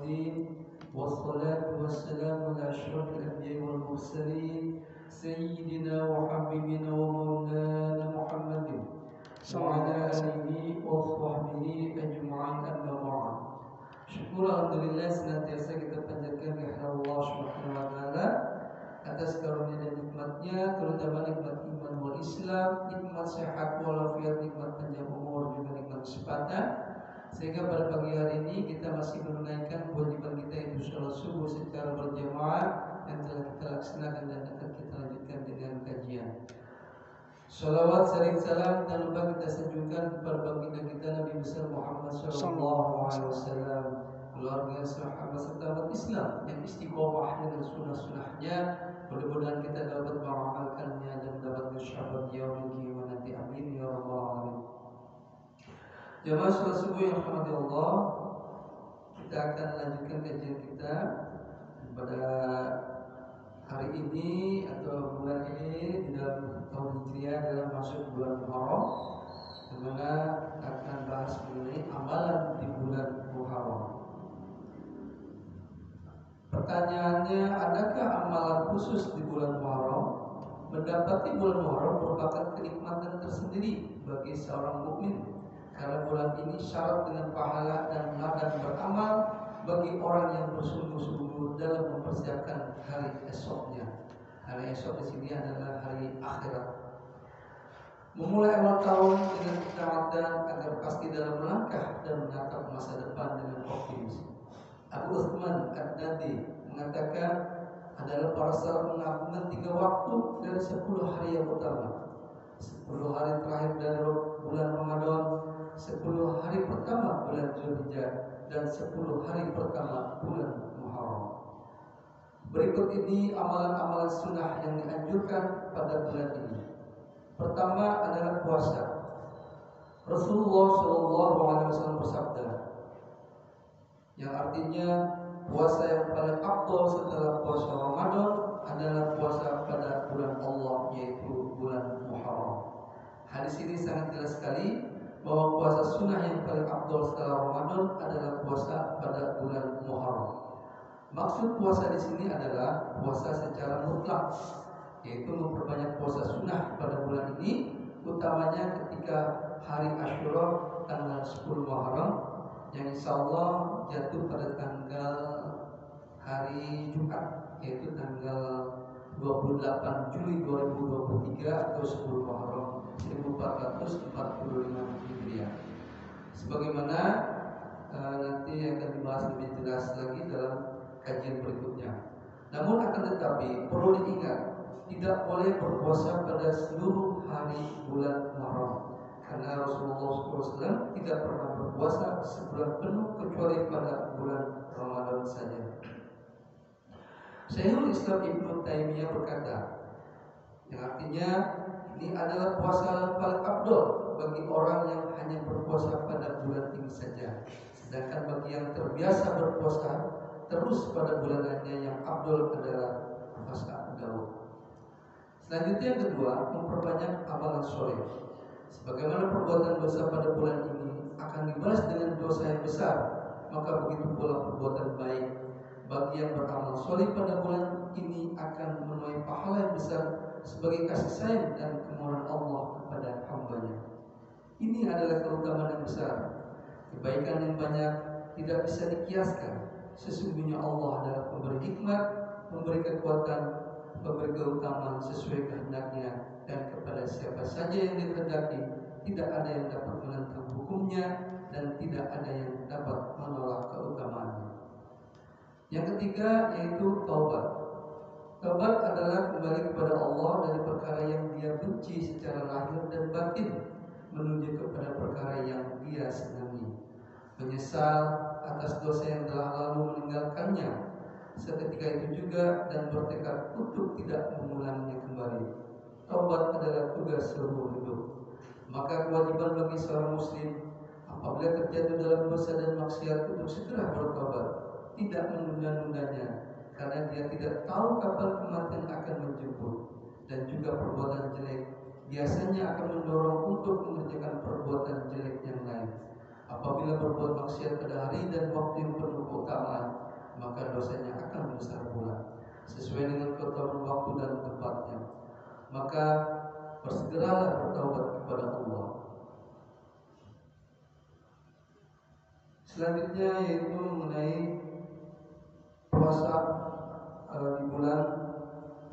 الدين والصلاة والسلام على أشرف الأنبياء والمرسلين سيدنا وحبيبنا ومولانا محمد وعلى آله وصحبه أجمعين أما بعد. Syukur alhamdulillah senantiasa kita panjatkan kehadirat Allah Subhanahu wa taala atas karunia dan nikmatnya, terutama nikmat iman wal Islam, nikmat sehat walafiat, nikmat panjang umur, juga nikmat kesempatan, sehingga pada pagi hari ini kita masih menunaikan kewajiban kita yaitu sholat subuh secara berjamaah yang telah kita laksanakan dan akan kita lanjutkan dengan kajian. Salawat, salam dan lupa kita sanjungkan kepada baginda kita Nabi besar Muhammad sallallahu alaihi wasallam, keluarga, sahabat serta umat Islam yang istiqomah dengan sunnah-sunnahnya. Mudah-mudahan kita dapat mengamalkannya dan dapat bersyafaat yaumil qiyamah nanti. Amin ya rabbal alamin. Jamaah salat subuh yang dirahmati Allah, kita akan lanjutkan kajian kita pada hari ini atau bulan ini di dalam tahun Hijriah dalam masuk bulan Muharram, di mana akan bahas mengenai amalan di bulan Muharram. Pertanyaannya, adakah amalan khusus di bulan Muharram? Mendapati bulan Muharram merupakan kenikmatan tersendiri bagi seorang mukmin, karena bulan ini syarat dengan pahala dan ladang beramal bagi orang yang bersungguh-sungguh dalam mempersiapkan hari esoknya. Hari esok di sini adalah hari akhirat. Memulai awal tahun dengan ketaatan agar pasti dalam langkah dan menatap masa depan dengan optimis. Abu Uthman Ad-Dadi mengatakan adalah para salaf menggabungkan 3 waktu dari 10 hari yang utama. 10 hari terakhir dari bulan Ramadan, 10 hari pertama bulan Zulhijjah, dan 10 hari pertama bulan Muharram. Berikut ini amalan-amalan sunnah yang dianjurkan pada bulan ini. Pertama adalah puasa. Rasulullah SAW bersabda, yang artinya puasa yang paling afdal setelah puasa Ramadan adalah puasa pada bulan Allah, yaitu bulan Muharram. Hadis ini sangat jelas sekali bahwa puasa sunnah yang paling afdal setelah Ramadan adalah puasa pada bulan Muharram. Maksud puasa di sini adalah puasa secara mutlak, yaitu memperbanyak puasa sunnah pada bulan ini, utamanya ketika hari Asyura tanggal 10 Muharram, yang insya Allah jatuh pada tanggal hari Jumat, yaitu tanggal 28 Juli 2023 atau 10 Muharram 1445 Hijriah. Sebagaimana nanti akan dibahas lebih jelas lagi dalam kajian berikutnya. Namun akan tetapi perlu diingat, tidak boleh berpuasa pada seluruh hari bulan Muharram, karena Rasulullah SAW tidak pernah berpuasa sebulan penuh kecuali pada bulan Ramadan saja. Syekhul Islam Ibnu Taimiyah berkata, yang artinya ini adalah puasa yang paling afdal bagi orang yang hanya berpuasa pada bulan ini saja. Sedangkan bagi yang terbiasa berpuasa terus pada bulan lainnya, yang afdal adalah puasa Daud. Selanjutnya yang kedua, memperbanyak amalan soleh. Sebagaimana perbuatan dosa pada bulan ini akan dibalas dengan dosa yang besar, maka begitu pula perbuatan baik bagi yang beramal soleh pada bulan ini akan menuai pahala yang besar sebagai kasih sayang dan kemurahan Allah kepada hamba-Nya. Ini adalah keutamaan yang besar. Kebaikan yang banyak tidak bisa dikiaskan. Sesungguhnya Allah adalah pemberi hikmat, pemberi kekuatan, pemberi keutamaan sesuai kehendaknya, dan kepada siapa saja yang dikehendaki tidak ada yang dapat menentang hukumnya dan tidak ada yang dapat menolak keutamaannya. Yang ketiga yaitu taubat. Taubat adalah kembali kepada Allah dari perkara yang dia benci secara lahir dan batin menuju kepada perkara yang dia senangi. Menyesal atas dosa yang telah lalu meninggalkannya seketika itu juga dan bertekad untuk tidak mengulanginya kembali. Taubat adalah tugas seumur hidup. Maka kewajiban bagi seorang muslim apabila terjatuh dalam dosa dan maksiat untuk segera bertobat, tidak menunda-nundanya, karena dia tidak tahu kapan kematian akan menjemput. Dan juga perbuatan jelek biasanya akan mendorong untuk mengerjakan perbuatan jelek yang lain. Apabila berbuat maksiat pada hari dan waktu yang penuh keutamaan, selanjutnya yaitu mengenai puasa di bulan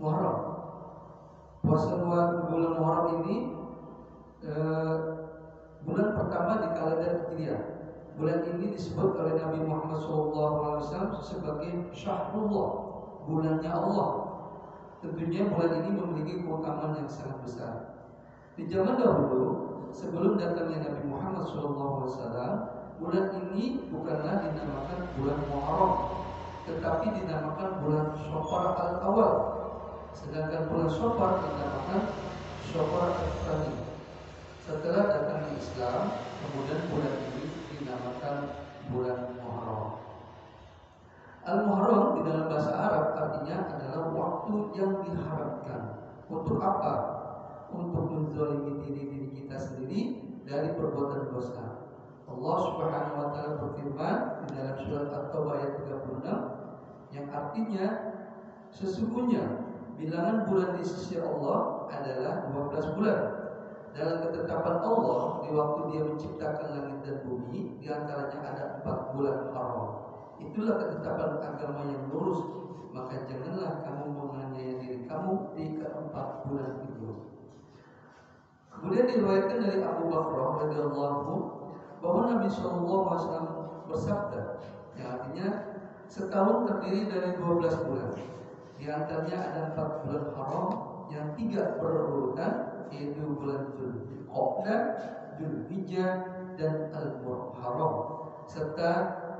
Muharram. Puasa di bulan Muharram ini bulan pertama di kalender Hijriah. Bulan ini disebut oleh Nabi Muhammad SAW sebagai Syahrullah, bulannya Allah. Tentunya bulan ini memiliki keutamaan yang sangat besar. Di zaman dahulu, sebelum datangnya Nabi Muhammad SAW, bulan ini bukanlah dinamakan bulan Muharram, tetapi dinamakan bulan Syawal al-Awal. Sedangkan bulan Syawal dinamakan Syawal al-Thani. Setelah datangnya Islam, kemudian bulan ini dinamakan bulan Muharram. Al-Muharram di dalam bahasa Arab artinya adalah waktu yang diharamkan. Untuk apa? Untuk menzalimi diri kita sendiri dari perbuatan dosa. Allah Subhanahu wa taala berfirman di dalam surat At-Taubah ayat 36 yang artinya sesungguhnya bilangan bulan di sisi Allah adalah 12 bulan. Dalam ketetapan Allah di waktu Dia menciptakan langit dan bumi, di antaranya ada 4 bulan haram. Itulah ketetapan agama yang lurus. Maka janganlah kamu menganiaya diri kamu di keempat bulan itu. Kemudian diriwayatkan dari Abu Bakar radhiyallahu bahwa Nabi SAW bersabda, yang artinya setahun terdiri dari 12 bulan. Di antaranya ada 4 bulan haram yang 3 berurutan, yaitu bulan Dzulqa'dah, Dzulhijjah, dan Al-Muharram, serta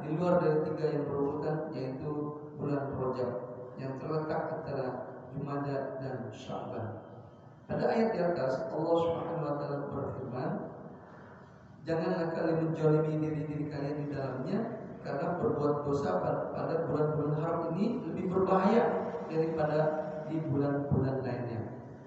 di luar dari 3 yang berurutan yaitu bulan Rajab yang terletak antara Jumadha dan Sya'ban. Pada ayat di atas Allah Subhanahu wa taala berfirman, janganlah kalian menzalimi diri kalian di dalamnya, karena berbuat dosa pada bulan-bulan haram ini lebih berbahaya daripada di bulan-bulan lainnya.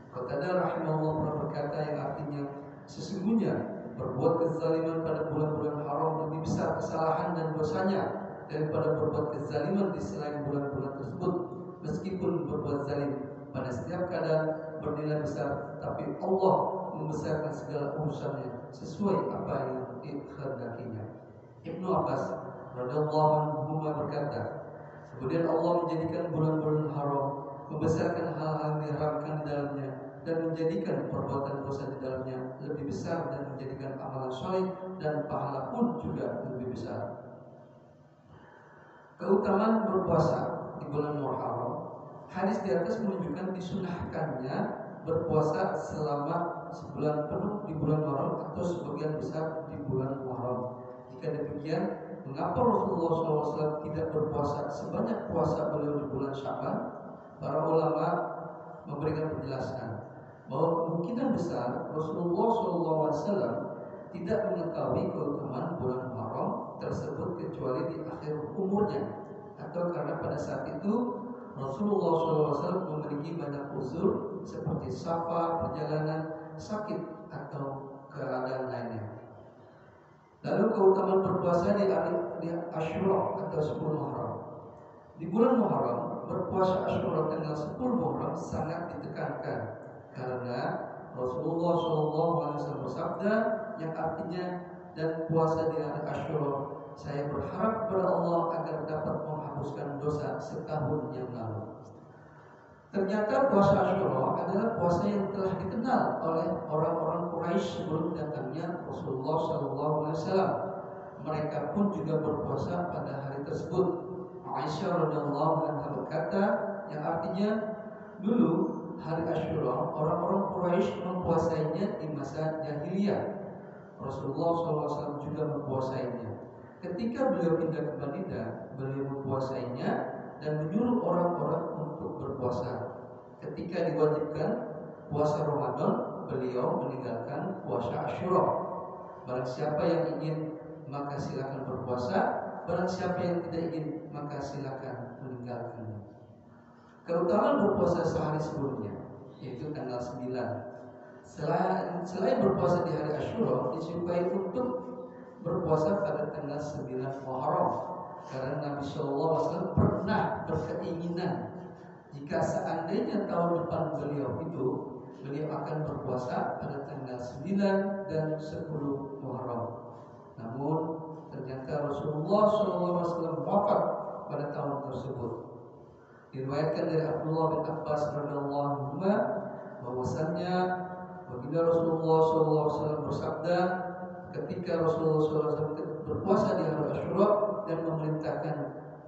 Qatadah rahimahullah pernah berkata yang artinya sesungguhnya berbuat kezaliman pada bulan-bulan haram lebih besar kesalahan dan dosanya daripada berbuat kezaliman di selain bulan-bulan tersebut. Meskipun berbuat zalim pada setiap keadaan bernilai besar, tapi Allah membesarkan segala urusannya sesuai apa yang dikehendakinya. Ibnu Abbas radhiyallahu anhu berkata, kemudian Allah menjadikan bulan-bulan haram, membesarkan hal-hal yang diharamkan di dalamnya, dan menjadikan perbuatan dosa di dalamnya lebih besar, dan menjadikan amalan saleh dan pahala pun juga lebih besar. Keutamaan berpuasa di bulan Muharram, hadis di atas menunjukkan disunahkannya berpuasa selama sebulan penuh di bulan Muharram atau sebagian besar di bulan Muharram. Jika demikian, mengapa Rasulullah SAW tidak berpuasa sebanyak puasa beliau di bulan Sya'ban? Para ulama memberikan penjelasan bahwa kemungkinan besar Rasulullah SAW tidak mengetahui keutamaan bulan Muharram tersebut kecuali di akhir umurnya, atau karena pada saat itu Rasulullah SAW memiliki banyak uzur seperti safar, perjalanan, sakit, atau keadaan lainnya. Lalu keutamaan berpuasa di Asyura atau 10 Muharram. Di bulan Muharram, berpuasa Asyura tanggal 10 Muharram sangat ditekankan karena Rasulullah SAW bersabda yang artinya, dan puasa di hari Asyura saya berharap kepada Allah agar dapat menghapuskan dosa setahun yang lalu. Ternyata puasa Asyura adalah puasa yang telah dikenal oleh orang-orang Quraisy sebelum datangnya Rasulullah SAW. Mereka pun juga berpuasa pada hari tersebut. Aisyah radhiyallahu anha berkata, yang artinya dulu hari Asyura orang-orang Quraisy mempuasainya di masa jahiliyah. Rasulullah SAW juga mempuasainya. Ketika beliau pindah ke Madinah, beliau mempuasainya dan menyuruh orang-orang untuk berpuasa. Ketika diwajibkan puasa Ramadan, beliau meninggalkan puasa Asyura. Barang siapa yang ingin maka silakan berpuasa, barang siapa yang tidak ingin maka silakan meninggalkannya. Keutamaan berpuasa sehari sebelumnya, yaitu tanggal 9. Selain berpuasa di hari Asyura, disukai untuk berpuasa pada tanggal 9 Muharram, karena Nabi SAW pernah berkeinginan jika seandainya tahun depan beliau akan berpuasa pada tanggal 9 dan 10 Muharram. Namun ternyata Rasulullah SAW wafat pada tahun tersebut. Diriwayatkan dari Abdullah bin Abbas radhiyallahu anhu bahwasannya baginda Rasulullah SAW bersabda ketika Rasulullah SAW berpuasa di hari Asyura dan memerintahkan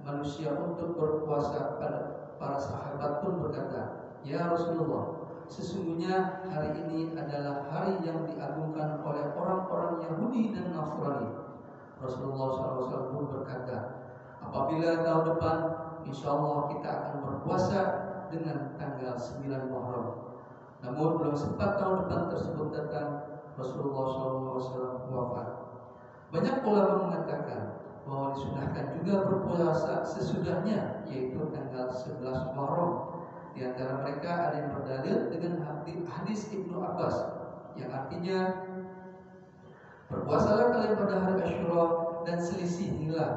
manusia untuk berpuasa, pada para sahabat pun berkata, "Ya Rasulullah, sesungguhnya hari ini adalah hari yang diagungkan oleh orang-orang Yahudi dan Nasrani." Rasulullah SAW pun berkata, "Apabila tahun depan, insya Allah kita akan berpuasa dengan tanggal 9 Muharram." Namun belum sempat tahun depan tersebut datang, Rasulullah SAW wafat. Banyak ulama mengatakan bahwa disunahkan juga berpuasa sesudahnya, yaitu tanggal 11 Muharram. Di antara mereka ada yang berdalil dengan hadis Ibnu Abbas yang artinya, "Berpuasalah kalian pada hari Asyura dan selisihilah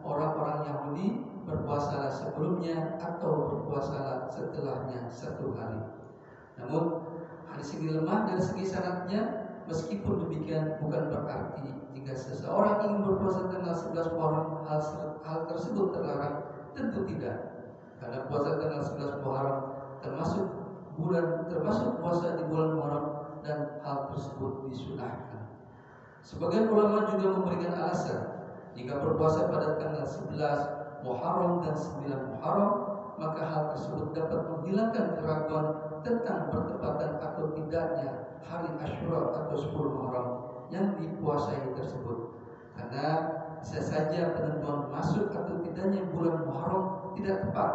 orang-orang Yahudi, berpuasalah sebelumnya atau berpuasalah setelahnya satu hari." Namun hadis ini lemah dari segi sanadnya. Meskipun demikian bukan berarti jika seseorang ingin berpuasa tanggal 11 Muharram hal tersebut terlarang. Tentu tidak. Karena puasa tanggal 11 Muharram termasuk puasa di bulan Muharram dan hal tersebut disunahkan. Sebagian ulama juga memberikan alasan jika berpuasa pada tanggal 11 Muharram dan 9 Muharram, maka hal tersebut dapat menghilangkan keraguan tentang bertepatan atau tidaknya hari Asyura atau 10 Muharram yang dipuasai tersebut. Karena bisa saja penentuan masuk atau tidaknya bulan Muharram tidak tepat.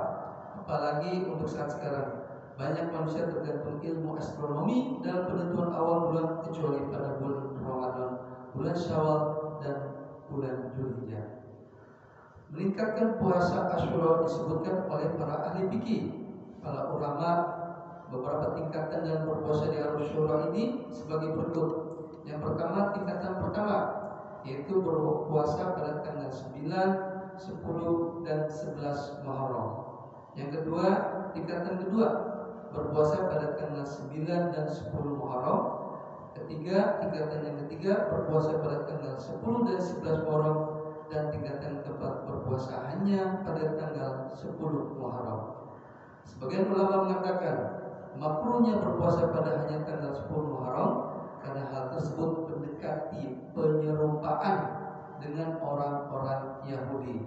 Apalagi untuk saat sekarang, banyak manusia tergantung ilmu astronomi dalam penentuan awal bulan, kecuali pada bulan Ramadan, bulan Syawal, dan bulan Dzulhijjah. Meningkatkan puasa Asyura disebutkan oleh para ahli fikih. Para ulama beberapa tingkatan dalam berpuasa di Asyura ini sebagai berikut. Yang pertama, tingkatan pertama yaitu berpuasa pada tanggal 9, 10, dan 11 Muharram. Yang kedua, tingkatan kedua berpuasa pada tanggal 9 dan 10 Muharram. Tingkatan yang ketiga berpuasa pada tanggal 10 dan 11 Muharram. Dan tingkatan keempat berpuasa hanya pada tanggal 10 Muharram. Sebagian ulama mengatakan makruhnya berpuasa pada hanya tanggal 10 Muharram karena hal tersebut mendekati penyerupaan dengan orang-orang Yahudi.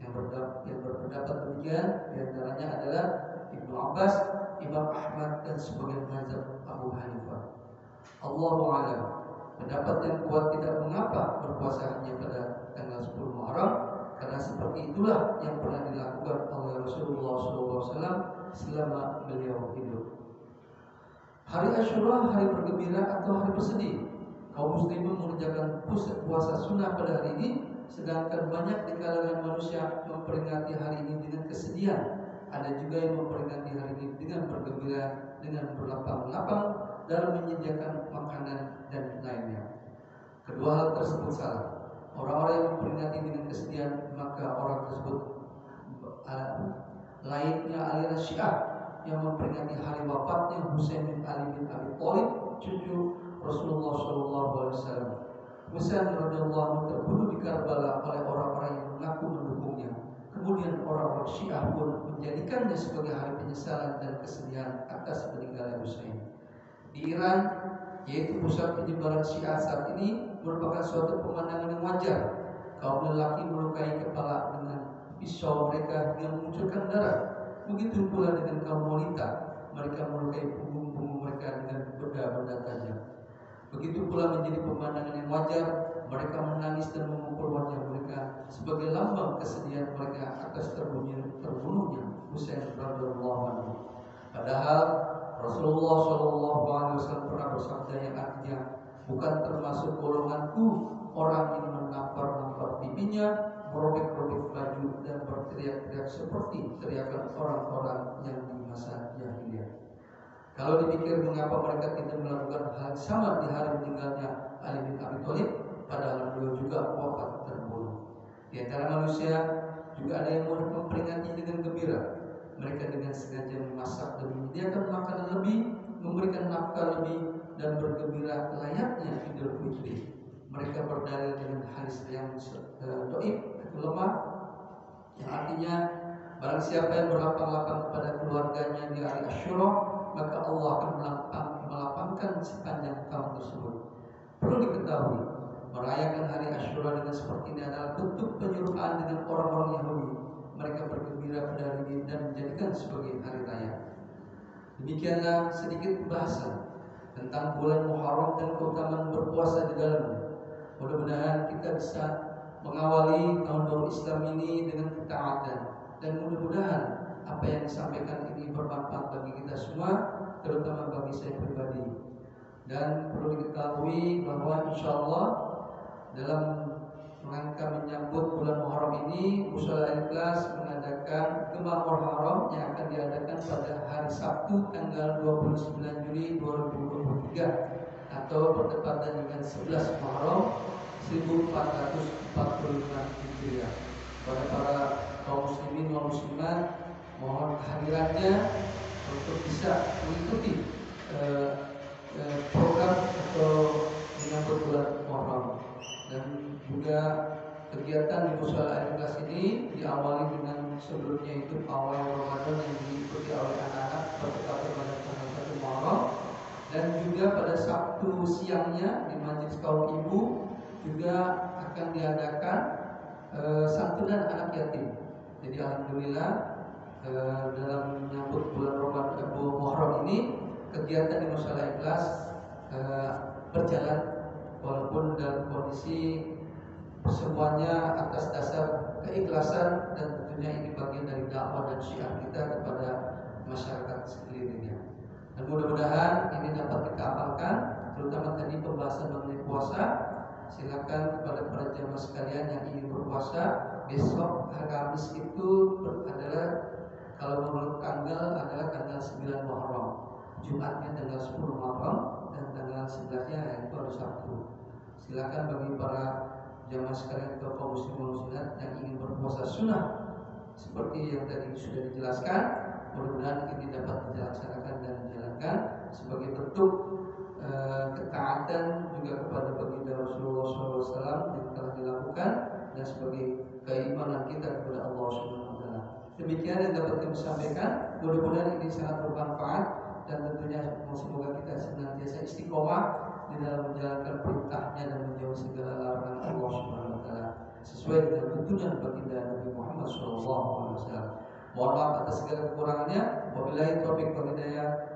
Yang berpendapat demikian diantaranya adalah Ibnu Abbas, Imam Ahmad, dan sebagian mazhab Abu Hanifah. Allahu a'lam. Pendapat yang kuat tidak mengapa berpuasa hanya pada tanggal 10 Muharram, karena seperti itulah yang pernah dilakukan oleh Rasulullah SAW selama beliau hidup. Hari Asyura hari bergembira atau hari bersedih. Kaum muslimin mengerjakan puasa sunnah pada hari ini, sedangkan banyak di kalangan manusia memperingati hari ini dengan kesedihan. Ada juga yang memperingati hari ini dengan bergembira, dengan berlapang-lapang dalam menyediakan makanan dan lainnya. Kedua hal tersebut salah. Orang-orang yang memperingati dengan kesedihan, maka orang tersebut layaknya aliran Syiah yang memperingati hari wafatnya Husain bin Ali bin Abi Thalib, cucu Rasulullah SAW. Husain radhiyallahu anhu terbunuh di Karbala oleh orang-orang yang mengaku mendukungnya. Kemudian orang-orang Syiah pun menjadikannya sebagai hari penyesalan dan kesedihan atas meninggalnya Husain. Di Iran, yaitu pusat penyebaran Syiah saat ini, merupakan suatu pemandangan yang wajar. Kaum lelaki melukai kepala dengan pisau mereka hingga memunculkan darah. Begitu pula dengan kaum wanita, mereka melukai punggung mereka dengan benda-benda tajam. Begitu pula menjadi pemandangan yang wajar, mereka menangis dan memukul wajah mereka sebagai lambang kesedihan mereka atas terbunuhnya Husain radhiyallahu anhu. Padahal Rasulullah SAW pernah bersabda yang artinya, "Bukan termasuk golonganku orang yang menampar-nampar pipinya, merobek-robek baju dan berteriak-teriak seperti teriakan orang-orang yang di masa jahiliyah." Kalau dipikir mengapa mereka tidak melakukan hal sama di hari meninggalnya Ali bin Abi Thalib, padahal beliau juga wafat terbunuh. Di antara manusia juga ada yang memperingati dengan gembira. Mereka dengan sengaja memasak dan menyediakan makanan lebih, memberikan nafkah lebih, dan bergembira layaknya Idul Fitri. mereka berdalil dengan hadis yang dhaif, itu lemah, yang artinya barang siapa yang berlapang-lapang kepada keluarganya di hari Asyura, maka Allah akan melapangkan sepanjang tahun tersebut. Perlu diketahui, merayakan hari Asyura dengan seperti ini adalah bentuk penyerupaan dengan orang-orang Yahudi. Mereka bergembira pada hari ini dan menjadikan sebagai hari raya. Demikianlah sedikit pembahasan tentang bulan Muharram dan keutamaan berpuasa di dalamnya. Mudah-mudahan kita bisa mengawali tahun baru Islam ini dengan ketaatan, dan mudah-mudahan apa yang disampaikan ini bermanfaat bagi kita semua, terutama bagi saya pribadi. Dan perlu diketahui bahwa insya Allah dalam rangka menyambut bulan Muharram ini, Mushola Al-Ikhlas mengadakan Gemar Muharram yang akan diadakan pada hari Sabtu tanggal 29 Juli 2023 atau bertepatan dengan 11 Muharram 1445 Hijriah. Pada para kaum muslimin dan muslimat, mohon kehadirannya untuk bisa mengikuti program atau menyambut bulan Muharram. Dan juga kegiatan di Mushola Al-Ikhlas ini diawali dengan sebelumnya itu awal Ramadan yang diikuti oleh anak-anak bertepatan pada tanggal 1 Muharram, dan juga pada Sabtu siangnya di Majelis Kaum Ibu juga akan diadakan santunan anak yatim. Jadi alhamdulillah dalam menyambut bulan Ramadan Muharram ini, kegiatan di Mushola Al-Ikhlas berjalan walaupun dalam kondisi semuanya atas dasar keikhlasan, dan tentunya ini bagian dari dakwah dan syiar kita kepada masyarakat sekelilingnya. Dan mudah-mudahan ini dapat kita amalkan, terutama tadi pembahasan mengenai puasa. Silakan kepada para jamaah sekalian yang ingin berpuasa, besok hari Kamis itu adalah, kalau menurut tanggal adalah tanggal 9 Muharram, Jumatnya tanggal 10 Muharram, dan tanggal 11-nya yaitu hari Sabtu. Silakan bagi para jamaah sekalian atau kaum muslimin muslimat yang ingin berpuasa sunnah seperti yang tadi sudah dijelaskan, mudah-mudahan ini dapat dilaksanakan dan dijalankan sebagai bentuk ketaatan juga kepada baginda Rasulullah SAW yang telah dilakukan, dan sebagai keimanan kita kepada Allah Subhanahu Wa Taala. Demikian yang dapat kami sampaikan. Mudah-mudahan ini sangat bermanfaat, dan tentunya semoga kita senantiasa istiqomah di dalam menjalankan perintahnya dan menjauhi segala larangan Allah Subhanahu Wa Taala sesuai dengan tuntunan baginda Nabi Muhammad SAW. Mohon maaf atas segala kekurangannya. Wabillahi taufiq wal hidayah.